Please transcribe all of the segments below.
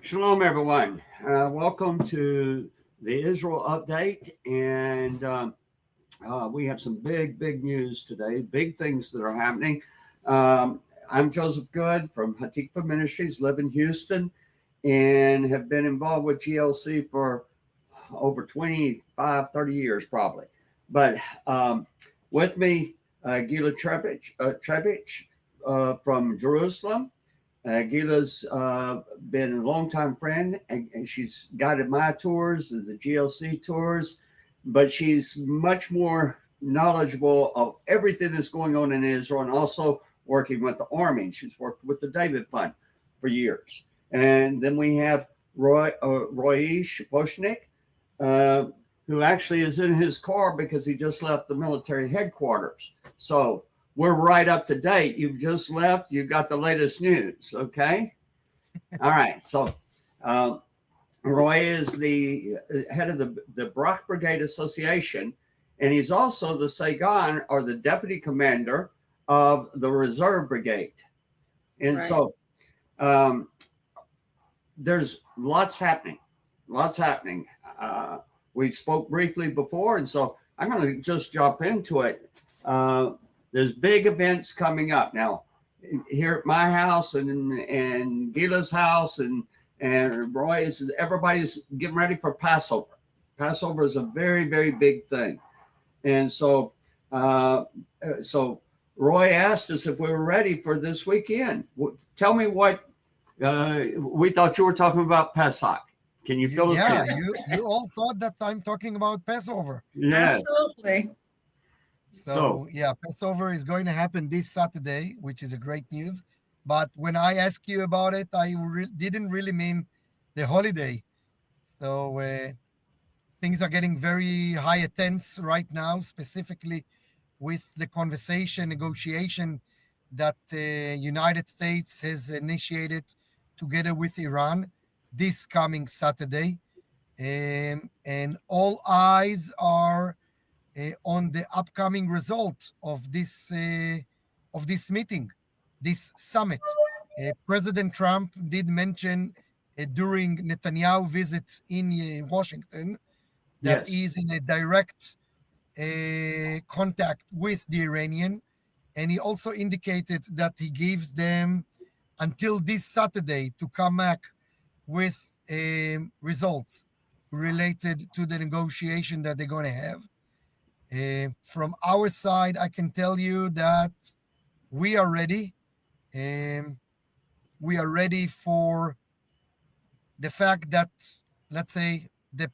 Shalom, everyone. Welcome to the Israel update. And we have some big news today, big things that are happening. I'm Joseph Good from Hatikva Ministries, live in Houston, and have been involved with GLC for over 25, 30 years probably. But with me, Gila Trebich from Jerusalem. Gila's been a longtime friend, and she's guided my tours, the GLC tours, but she's much more knowledgeable of everything that's going on in Israel and also working with the Army. She's worked with the David Fund for years. And then we have Roy Shaposhnik, who actually is in his car because he just left the military headquarters. So we're right up to date. You've just left. You got the latest news. Okay. All right. So Roy is the head of the Barak Brigade Association, and he's also the Saigon, or the deputy commander of the Reserve Brigade. And so there's lots happening. We spoke briefly before, and so I'm going to just jump into it. There's big events coming up now here at my house and Gila's house and Roy's. Everybody's getting ready for Passover. Passover is a very big thing, and so Roy asked us if we were ready for this weekend. Tell me what we thought you were talking about Pesach. Can you fill us in? Yeah, you all thought that I'm talking about Passover. Yes. Absolutely. So yeah, Passover is going to happen this Saturday, which is a great news. But when I ask you about it, I didn't really mean the holiday. So things are getting very high tense right now, specifically with the negotiation that United States has initiated together with Iran this coming Saturday. And all eyes are on the upcoming result of this meeting, this summit. President Trump did mention during Netanyahu visit in Washington that he's in a direct contact with the Iranian, and he also indicated that he gives them until this Saturday to come back with results related to the negotiation that they're going to have. From our side, I can tell you that we are ready. We are ready for the fact that, let's say, the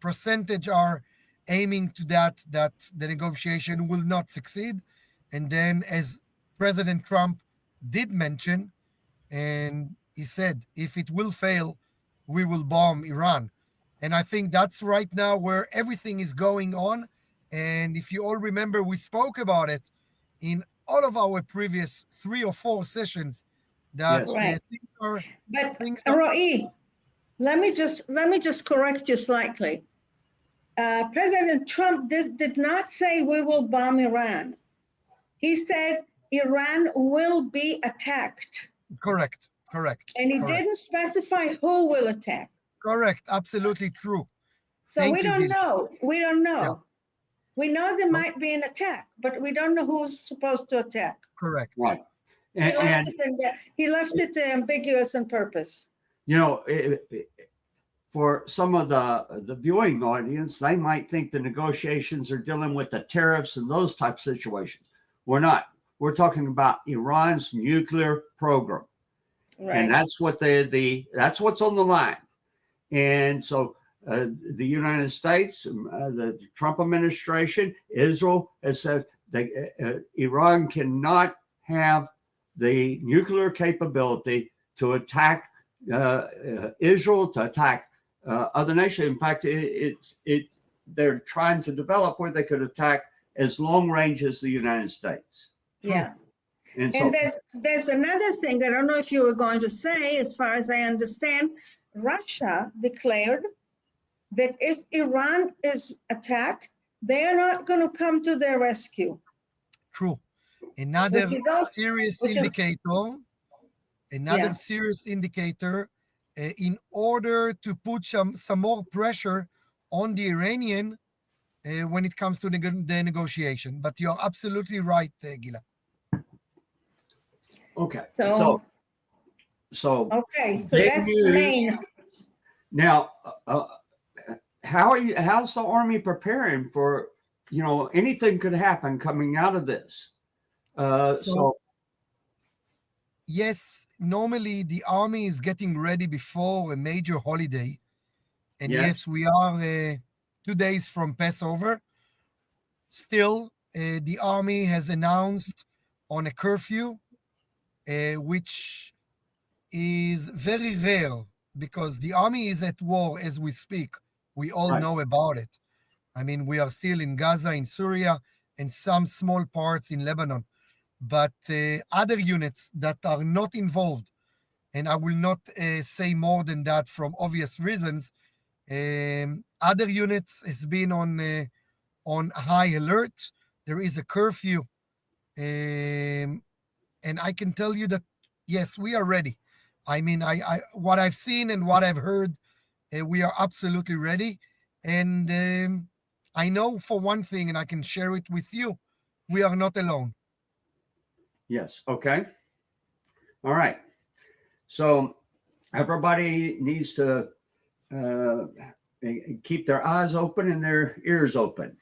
percentage are aiming to that the negotiation will not succeed. And then, as President Trump did mention, and he said, if it will fail, we will bomb Iran. And I think that's right now where everything is going on. And if you all remember, we spoke about it in all of our previous 3 or 4 sessions. That Roy, let me just correct you slightly. President Trump did not say we will bomb Iran. He said Iran will be attacked. Correct. And he didn't specify who will attack. Correct. Absolutely true. So we don't know. Yeah. We know there might be an attack, but we don't know who's supposed to attack. Correct. Right. He left it ambiguous on purpose. You know, for some of the viewing audience, they might think the negotiations are dealing with the tariffs and those type of situations. We're not. We're talking about Iran's nuclear program, and that's what that's what's on the line. And so the United States, the Trump administration, Israel has said Iran cannot have the nuclear capability to attack Israel, to attack other nations. In fact, they're trying to develop where they could attack as long range as the United States. Yeah. And there's another thing that I don't know if you were going to say, as far as I understand, Russia declared that if Iran is attacked, they are not going to come to their rescue. True. Another serious indicator in order to put some more pressure on the Iranian when it comes to the negotiation. But you're absolutely right, Gila. Okay. So big that's news. Maine. Now, how's the Army preparing for, anything could happen coming out of this? Yes, normally the Army is getting ready before a major holiday. And yes, we are 2 days from Passover. Still, the Army has announced on a curfew, which is very rare because the Army is at war as we speak. We all know about it. I mean, we are still in Gaza, in Syria, and some small parts in Lebanon. But other units that are not involved, and I will not say more than that from obvious reasons, other units has been on high alert. There is a curfew, and I can tell you that yes, we are ready. I mean, I what I've seen and what I've heard, we are absolutely ready. And I know for one thing, and I can share it with you, we are not alone. Yes. Okay. All right. So everybody needs to keep their eyes open and their ears open.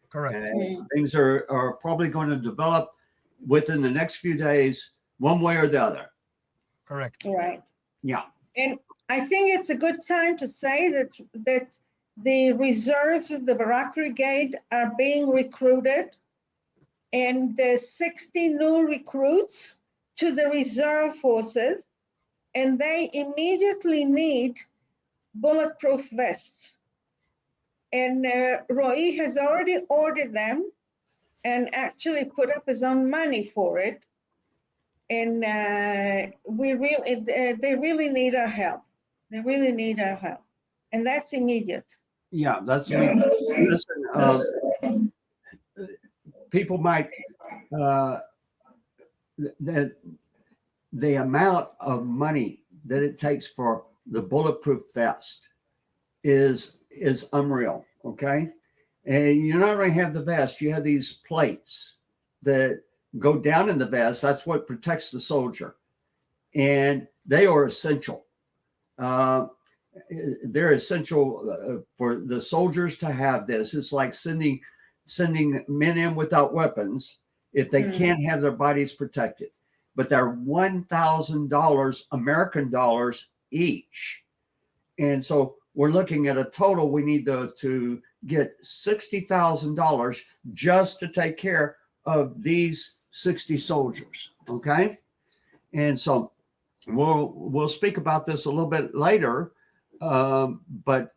Correct. And things are probably going to develop within the next few days, one way or the other. Correct. Right. Yeah. And I think it's a good time to say that the reserves of the Barak Brigade are being recruited, and 60 new recruits to the reserve forces, and they immediately need bulletproof vests. And Roy has already ordered them and actually put up his own money for it. And they really need our help. They really need our help. And that's immediate. Yeah, that's immediate. Listen, people might, the amount of money that it takes for the bulletproof vest is unreal. Okay. And you not only have the vest, you have these plates that go down in the vest. That's what protects the soldier. And they are essential. They're essential for the soldiers to have this. It's like sending men in without weapons if they can't have their bodies protected. But they're $1,000 American dollars each. And so we're looking at a total. We need to get $60,000 just to take care of these 60 soldiers. Okay. And so we'll speak about this a little bit later, but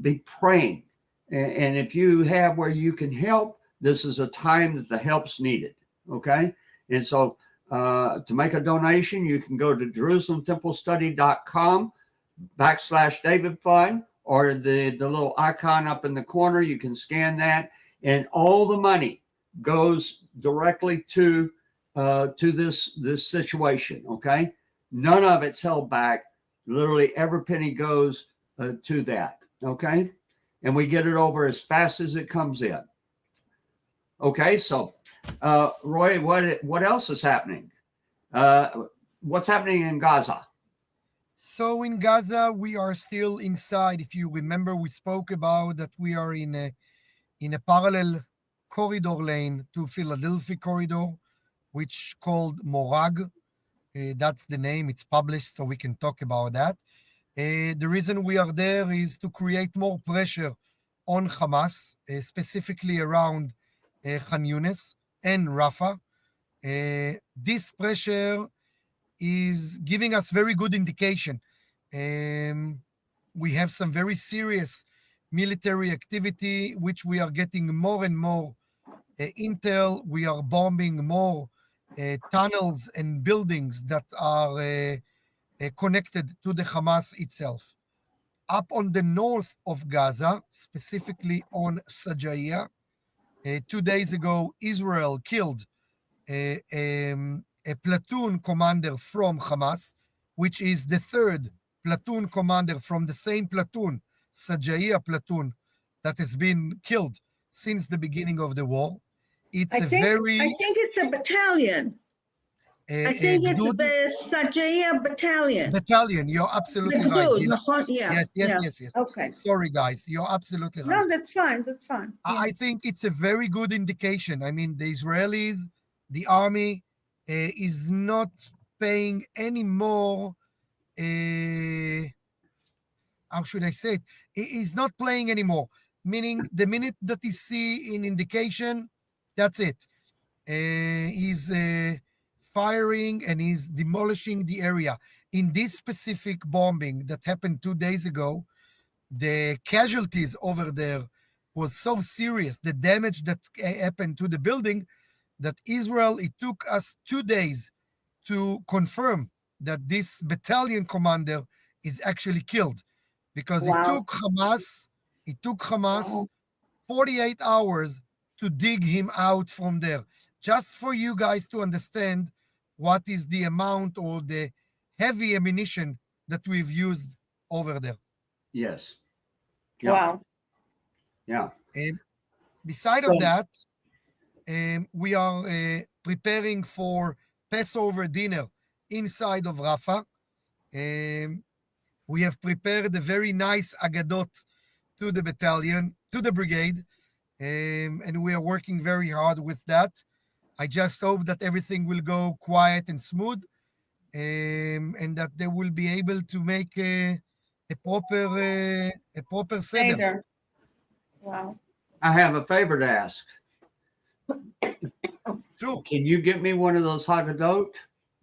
be praying. And if you have where you can help, this is a time that the help's needed. Okay. And so to make a donation, you can go to JerusalemTempleStudy.com/David Fund, or the little icon up in the corner. You can scan that, and all the money goes directly to this situation. Okay. None of it's held back. Literally every penny goes to that. Okay. And we get it over as fast as it comes in. Okay. So, Roy, what else is happening? What's happening in Gaza? So in Gaza, we are still inside. If you remember, we spoke about that we are in a parallel corridor lane to Philadelphia corridor, which called Morag. That's the name. It's published, so we can talk about that. The reason we are there is to create more pressure on Hamas, specifically around Khan Yunis and Rafah. This pressure is giving us very good indication. We have some very serious military activity, which we are getting more and more intel. We are bombing more tunnels and buildings that are connected to the Hamas itself. Up on the north of Gaza, specifically on Sajaya, 2 days ago, Israel killed a platoon commander from Hamas, which is the third platoon commander from the same platoon, Sajaiya platoon, that has been killed since the beginning of the war. It's I a think very it's a battalion. I think it's Gdud the Sajaiya battalion. battalion. You're The absolutely right, Gdud, Gila. yeah. Yes. Okay. Sorry, guys. You're absolutely right. No, that's fine. That's fine. Yeah. I think it's a very good indication. I mean, the Israelis, the army, is not paying any more. How should I say it? Is not playing anymore. Meaning, the minute that he see an indication, that's it. He's firing and he's demolishing the area. In this specific bombing that happened 2 days ago, the casualties over there was so serious, the damage that happened to the building, that Israel, it took us 2 days to confirm that this battalion commander is actually killed, because Wow. it took Hamas Wow. 48 hours to dig him out from there. Just for you guys to understand what is the amount or the heavy ammunition that we've used over there. Yes. Yeah. Wow. Yeah. Beside of that, we are preparing for Passover dinner inside of Rafah. We have prepared a very nice agadot to the battalion, to the brigade, and we are working very hard with that. I just hope that everything will go quiet and smooth, and that they will be able to make a proper seder. Seder. Wow. I have a favor to ask. Sure, Can you get me one of those Haggadot?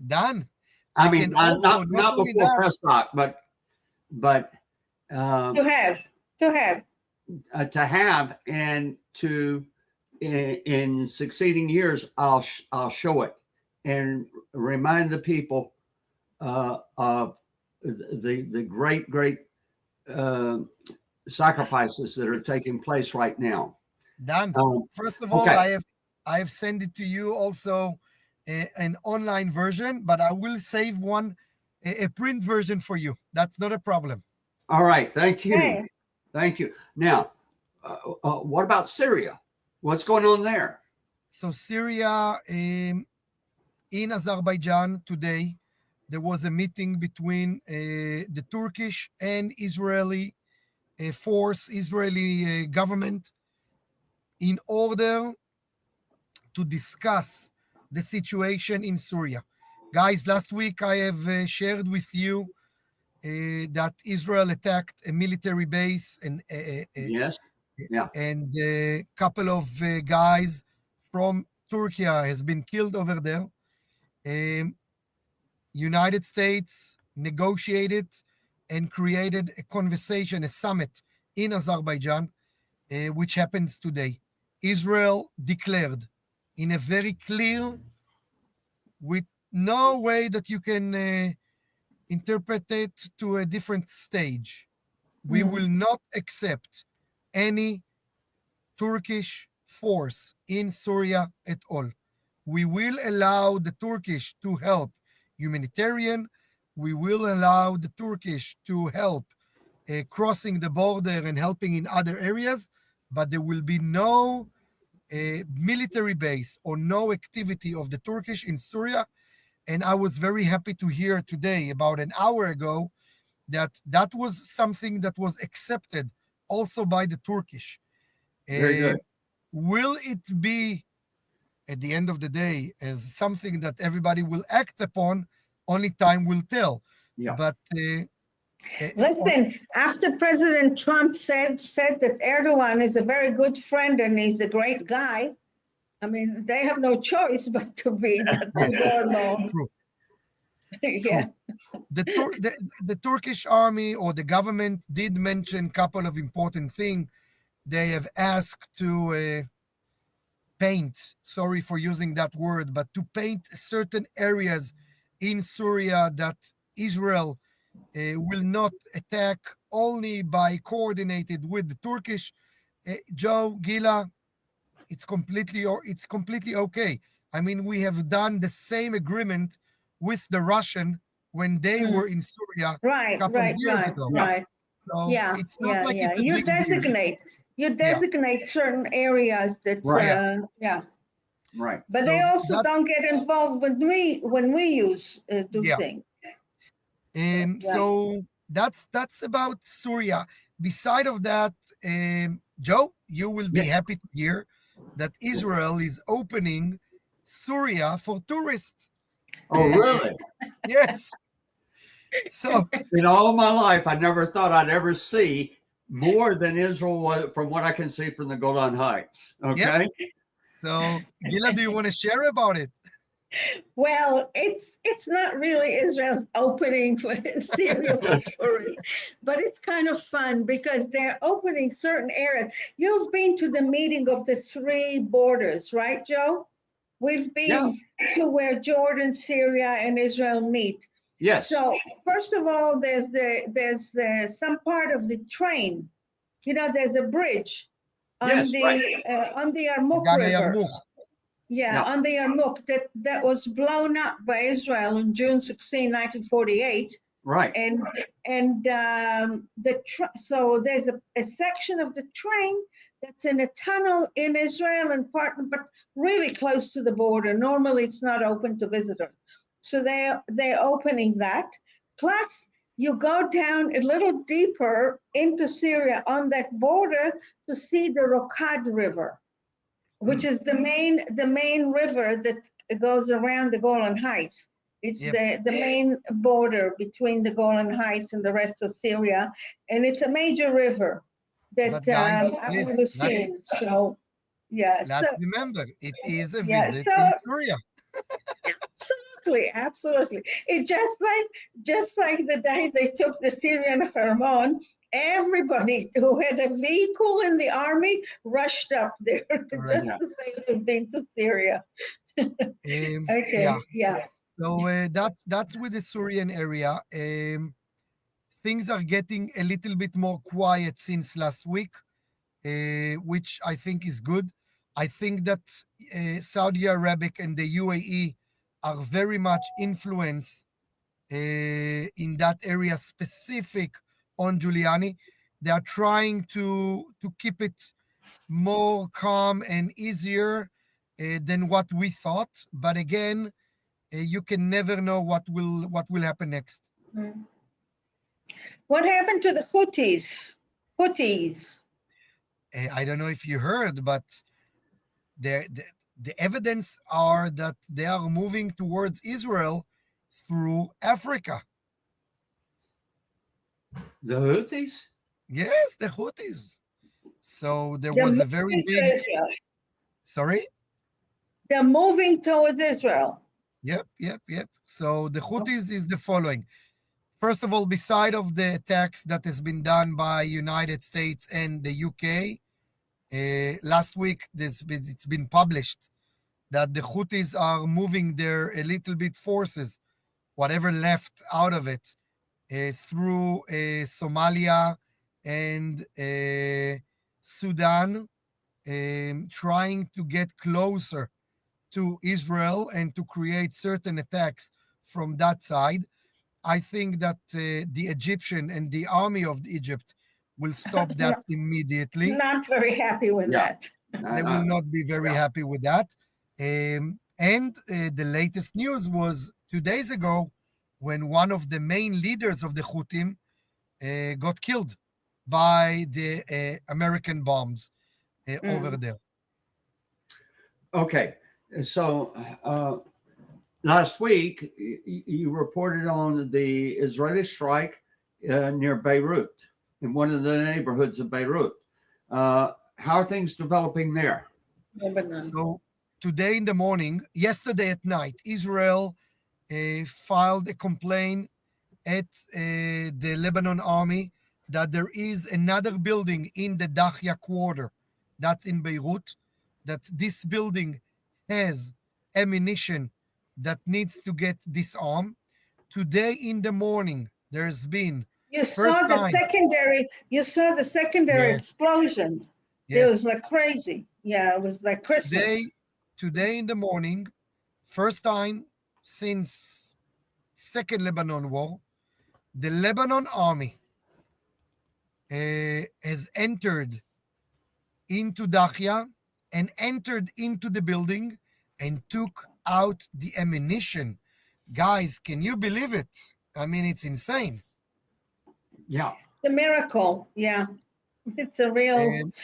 done. I I mean, can also, not only before that, press talk, but To have. to have and to in succeeding years, I'll show it and remind the people of the great sacrifices that are taking place right now. done. First of all, okay. I have sent it to you also, an online version, but I will save one, a print version for you. That's not a problem. All right. Thank you. Hey. Thank you. Now, what about Syria? What's going on there? So Syria, in Azerbaijan today, there was a meeting between the Turkish and Israeli Israeli government, in order to discuss the situation in Syria. Guys, last week I have shared with you that Israel attacked a military base, and Yes. Yeah. and a couple of guys from Turkey has been killed over there. United States negotiated and created a conversation, a summit in Azerbaijan, which happens today. Israel declared in a very clear, with no way that you can interpret it to a different stage. We will not accept any Turkish force in Syria at all. We will allow the Turkish to help humanitarian. We will allow the Turkish to help crossing the border and helping in other areas, but there will be no military base or no activity of the Turkish in Syria. And I was very happy to hear today, about an hour ago, that that was something that was accepted also by the Turkish. Very good. Will it be, at the end of the day, as something that everybody will act upon? Only time will tell. Yeah. But Listen, after President Trump said that Erdogan is a very good friend and he's a great guy, I mean, they have no choice but to be True. Yeah. The Turkish army or the government did mention a couple of important things. They have asked to paint, sorry for using that word, but to paint certain areas in Syria that Israel will not attack, only by coordinated with the Turkish. Joe, Gila, it's completely okay. I mean, we have done the same agreement with the Russian when they Mm. were in Syria a Right, couple of right, years right, ago. right. So Yeah, it's not like yeah. it's a You big deal. designate, you Yeah. designate certain areas that, Right. yeah. Right. But So they also that, don't get involved with me when we do yeah. things. Yeah. So that's about Syria. Beside of that, Joe, you will be Yeah. happy to hear that Israel is opening Syria for tourists. Oh, really? Yes. So In all my life, I never thought I'd ever see more than Israel was, from what I can see from the Golan Heights. yeah. Okay. So Gila, do you want to share about it? Well, it's not really Israel's opening for Syria for tourists, but it's kind of fun because they're opening certain areas. You've been to the meeting of the three borders, right, Joe? We've Yeah. been to where Jordan, Syria, and Israel meet. Yes. So first of all, there's some part of the train. You know, there's a bridge Yes. Right. on the Yarmouk Gan River. Yarmouk. Yeah, Yeah. on the Yarmouk that was blown up by Israel on June 16, 1948. Right. So there's a section of the train that's in a tunnel in Israel and but really close to the border. Normally, it's not open to visitors. So they're opening that. Plus, you go down a little deeper into Syria on that border to see the Rokad River, which is the main river that goes around the Golan Heights. It's Yep. the main border between the Golan Heights and the rest of Syria, and it's a major river that But guys, I've please, never seen. So, yeah, let's remember it is a yeah, visit so in Syria. absolutely. It just like the day they took the Syrian Hermon, everybody who had a vehicle in the army rushed up there Correct. just to say they've been to Syria. Okay, Yeah. yeah. So that's with the Syrian area. Things are getting a little bit more quiet since last week, which I think is good. I think that Saudi Arabic and the UAE are very much influenced in that area specific on Giuliani. They are trying to keep it more calm and easier than what we thought. But again, you can never know what will happen next. Mm. What happened to the Houthis? I don't know if you heard, but the evidence are that they are moving towards Israel through Africa. The Houthis? Yes, the Houthis. So there They're was a moving very to big. Israel. Sorry. They're moving towards Israel. Yep. So the Houthis is the following. First of all, beside of the attacks that has been done by United States and the UK, last week it's been published that the Houthis are moving their a little bit forces, whatever left out of it, through Somalia and Sudan, trying to get closer to Israel and to create certain attacks from that side. I think that the Egyptian and the army of Egypt will stop that immediately. Not very happy with that. They will not be very happy with that. And the latest news was 2 days ago when one of the main leaders of the Houthim got killed by the American bombs over there. Okay. So last week, you reported on the Israeli strike near Beirut, in one of the neighborhoods of Beirut. How are things developing there? So today in the morning, yesterday at night, Israel filed a complaint at the Lebanon army that there is another building in the Dahya quarter, that's in Beirut, that this building has ammunition that needs to get disarmed. Today in the morning, there's been You saw the secondary Yes. explosions. It Yes. was like crazy. Yeah, it was like Christmas. Today in the morning, first time since Second Lebanon War, the Lebanon army has entered into Dahia and entered into the building and took out the ammunition. Guys, can you believe it? I mean, it's insane. Yeah. The miracle. Yeah. It's a real, And,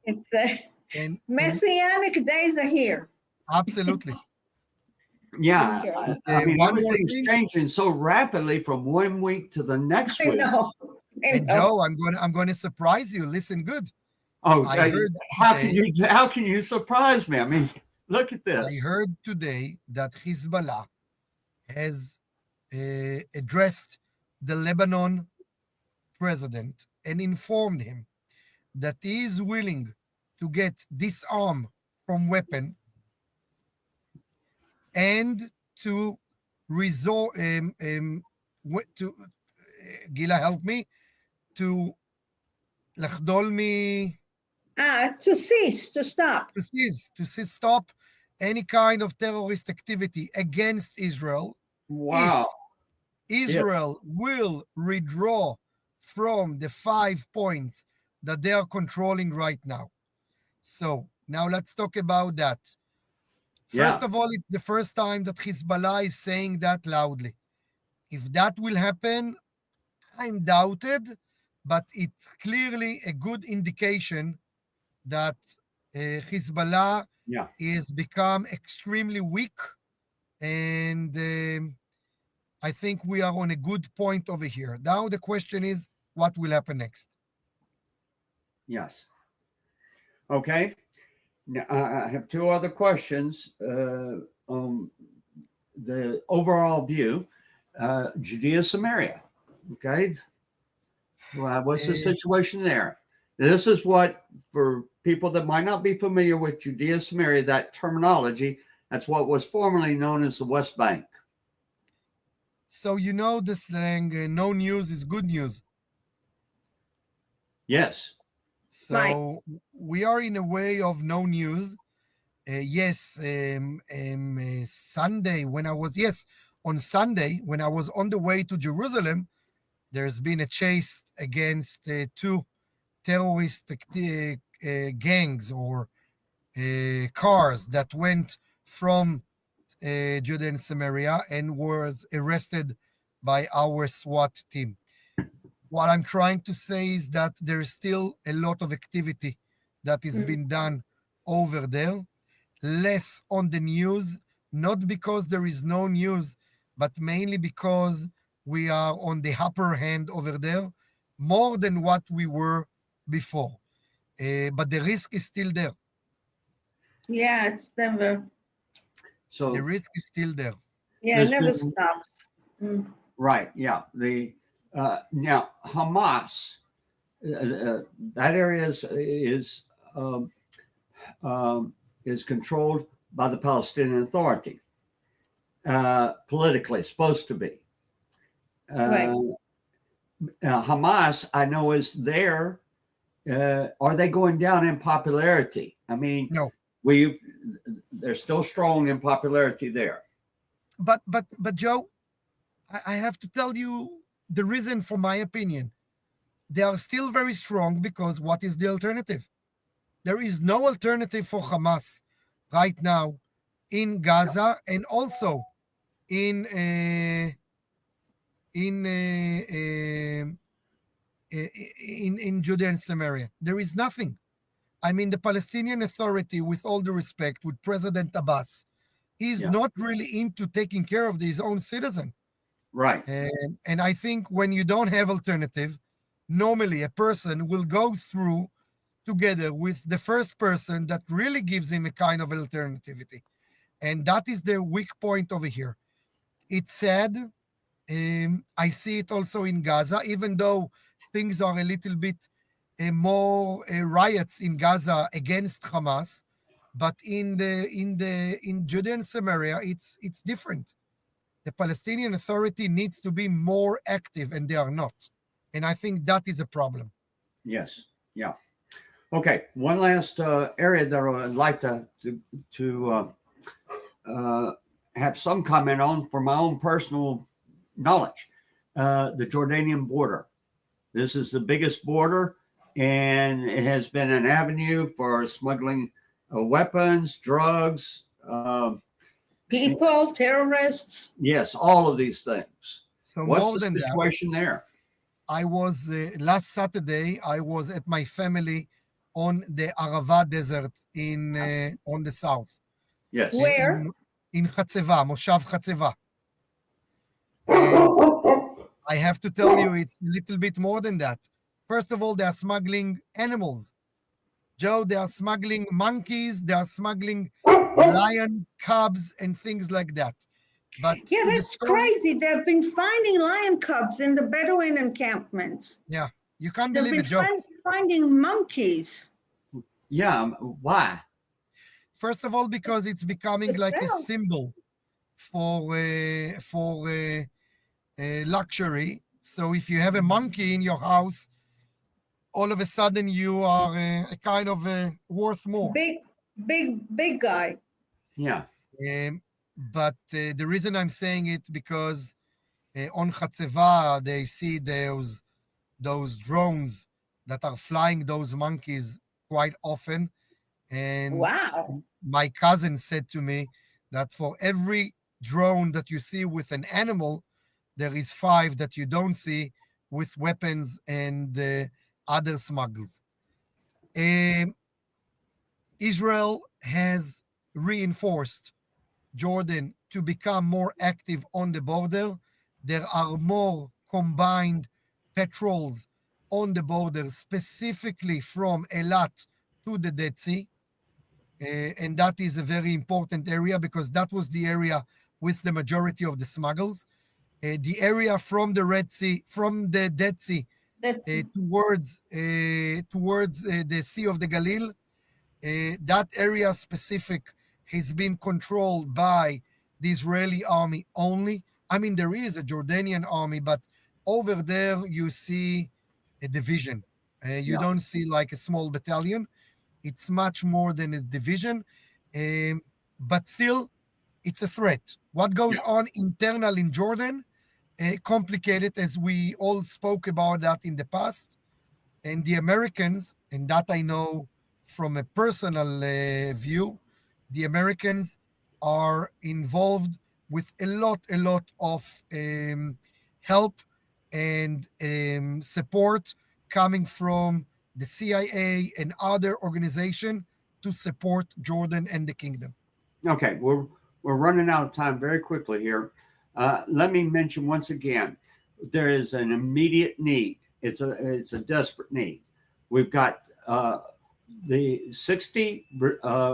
it's a and messianic days are here. absolutely. Yeah. Okay. I mean, One more everything's thing. changing so rapidly from one week to the next I week. know. I And know. Joe, I'm going to surprise you. Listen good. Oh, I heard how today- can you surprise me? I mean, look at this. I heard today that Hezbollah has addressed the Lebanon president and informed him that he is willing to get disarm from weapon and to resort to Gila, help me, to לחדול To cease, to stop. to stop any kind of terrorist activity against Israel. Wow. Israel will withdraw from the 5 points that they are controlling right now. So now let's talk about that. First of all, it's the first time that Hezbollah is saying that loudly. If that will happen, I'm doubted, but it's clearly a good indication that Hezbollah is become extremely weak, and I think we are on a good point over here. Now the question is, what will happen next? Yes. Okay. Now, I have two other questions. The overall view, Judea, Samaria. Okay. Well, what's the situation there? This is what, for people that might not be familiar with Judea, Samaria, that terminology, that's what was formerly known as the West Bank. So you know the slang, no news is good news. Yes. So we are in a way of no news. Sunday, on Sunday, when I was on the way to Jerusalem, there's been a chase against two terrorist gangs or cars that went from Judea and Samaria and was arrested by our SWAT team. What I'm trying to say is that there is still a lot of activity that is being done over there, less on the news, not because there is no news, but mainly because we are on the upper hand over there, more than what we were before. But the risk is still there. Yeah, it's never. So the risk is still there. Yeah, it never stops. Right. Yeah. Now Hamas, that area is controlled by the Palestinian Authority. Politically, supposed to be. Right. Hamas, I know, is there. Are they going down in popularity? I mean, no. They're still strong in popularity there. But Joe, I have to tell you the reason for my opinion. They are still very strong because what is the alternative? There is no alternative for Hamas right now in Gaza and also in Judea and Samaria. There is nothing. I mean, the Palestinian Authority, with all due respect, with President Abbas, is not really into taking care of his own citizen. Right. And I think when you don't have alternative, normally a person will go through together with the first person that really gives him a kind of alternativity. And that is their weak point over here. It's sad. I see it also in Gaza, even though things are a little bit more riots in Gaza against Hamas, but in Judea and Samaria, it's different. The Palestinian Authority needs to be more active, and they are not. And I think that is a problem. Yes. Yeah. Okay. One last area that I'd like to have some comment on for my own personal knowledge. The Jordanian border. This is the biggest border, and it has been an avenue for smuggling weapons, drugs, people, terrorists. yes, all of these things. So What's more the than that, situation there? I was last Saturday. I was at my family on the Arava Desert in on the south. Yes. Where? In Chatzeva, Moshav Chatzeva. And I have to tell you, it's a little bit more than that. First of all, they are smuggling animals. Joe, they are smuggling monkeys, they are smuggling lions, cubs, and things like that. But Yeah, the that's story, crazy. They've been finding lion cubs in the Bedouin encampments. yeah, you can't They've believe been it, Joe. finding monkeys. Yeah. Why? First of all, because it's becoming To like a sell. symbol for luxury. So if you have a monkey in your house, all of a sudden you are a kind of worth more. Big guy. Yeah. But the reason I'm saying it because on Chatzeva they see those drones that are flying those monkeys quite often, and Wow. my cousin said to me that for every drone that you see with an animal, there is 5 that you don't see with weapons and other smuggles. Um, Israel has reinforced Jordan to become more active on the border. There are more combined patrols on the border, specifically from Eilat to the Dead Sea. And that is a very important area because that was the area with the majority of the smuggles. The area from the Red Sea, from the Dead Sea That's towards the Sea of the Galil, that area specific has been controlled by the Israeli army only. I mean, there is a Jordanian army, but over there you see a division. You Yeah. don't see like a small battalion. It's much more than a division, but still, it's a threat. What goes Yeah. on internal in Jordan, complicated, as we all spoke about that in the past. And the Americans, and that I know from a personal view, the Americans are involved with a lot of help and support coming from the CIA and other organization to support Jordan and the kingdom. Okay. We're running out of time very quickly here. Let me mention once again, there is an immediate need. It's a desperate need. We've got the 60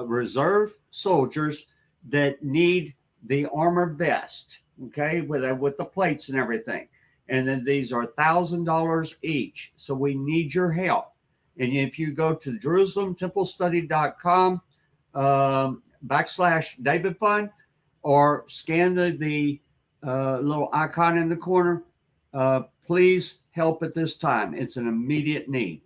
reserve soldiers that need the armor vest, okay, with the plates and everything. And then these are $1,000 each. So we need your help. And if you go to JerusalemTempleStudy.com /David Fund or scan the little icon in the corner, please help at this time. It's an immediate need.